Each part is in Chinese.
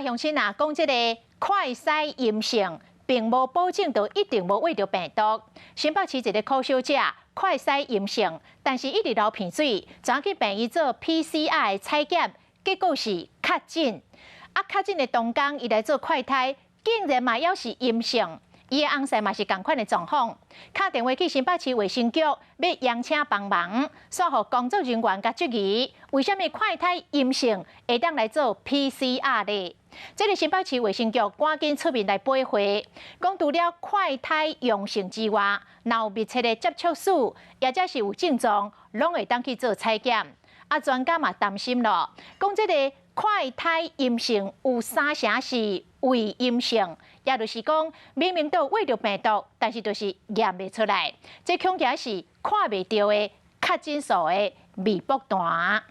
乡亲啊，讲这个快筛阴性，并无保证就一定无喂到病毒。新北市一个科小姐快筛阴性，但是一直流鼻水，昨去病院做 PCR 的采检，结果是确诊。确诊的当天，伊来做快筛，竟然嘛也是阴性。伊的翁婿嘛是同款的状况，打电话去新北市卫生局，要邀请帮忙，说互工作人员甲质疑，为什么快筛阴性会当来做 PCR 呢？这个新北市卫生局赶紧出面来驳回，讲除了快筛阳性之外，若有密切的接触史，或者是有症状，拢会当去做采检。专家嘛担心咯，讲这个快筛阴性有三成是伪阴性，也就是讲明明都有喂到病毒，但是就是验袂出来，这恐惊是看袂到的确诊数的微博单。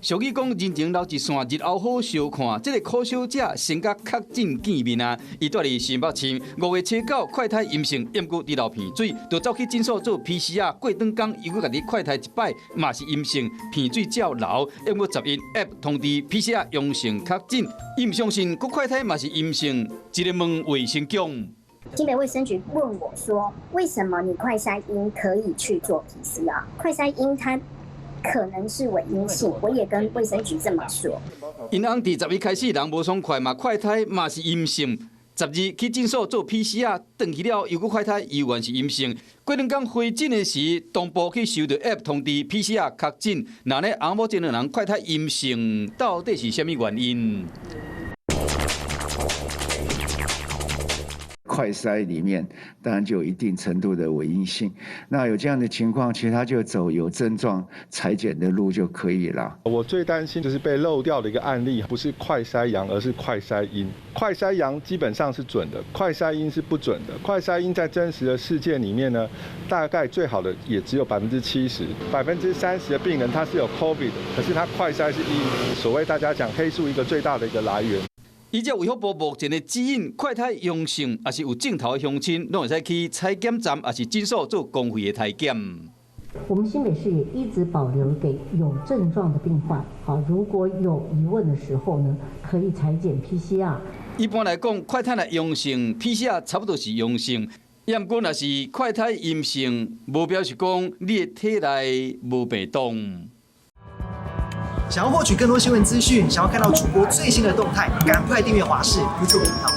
俗语讲，人情留一线，日后好相看。这个科小姐先甲确诊见面啊，伊住伫新北市5月初9快筛阴性，验过滴流鼻水，就走去诊所做 PCR。过两天，又佮你快筛一摆，嘛是阴性，鼻水较流，验过10日 app 通知 PCR 阳性确诊，伊唔相信，佮快筛嘛是阴性，直接问卫生局。新北卫生局问我说：“为什么你快筛阴可以去做 PCR？ 快筛阴它可能是伪阴性，我也跟卫生局这么说。因翁伫10日开始人无爽快嘛，快筛嘛是阴性。10日去诊所做 PCR， 转去了又搁快筛依然是阴性。过两天回诊的时，同步去收到 app 通知 PCR 确诊。那呢，翁某这两人快筛阴性，到底是什么原因？快筛里面当然就有一定程度的伪阴性，那有这样的情况，其实他就走有症状采检的路就可以了。我最担心就是被漏掉的一个案例，不是快筛阳，而是快筛阴。快筛阳基本上是准的，快筛阴是不准的。快筛阴在真实的事件里面呢，大概最好的也只有70%，30%的病人他是有 COVID 的，可是他快筛是阴，所谓大家讲黑数一个最大的一个来源。依照卫福部目前的指引，快筛阳性，也是有症头的乡亲，拢会使去采检站，也是诊所做公费的体检。我们新北市也一直保留给有症状的病患，好，如果有疑问的时候呢，可以采检 PCR。一般来讲，快筛的阳性 ，PCR 差不多是阳性。验过若是快筛阴性，无表示讲你的体内无病毒。想要获取更多新闻资讯，想要看到主播最新的动态，赶快订阅华视 YouTube 频道。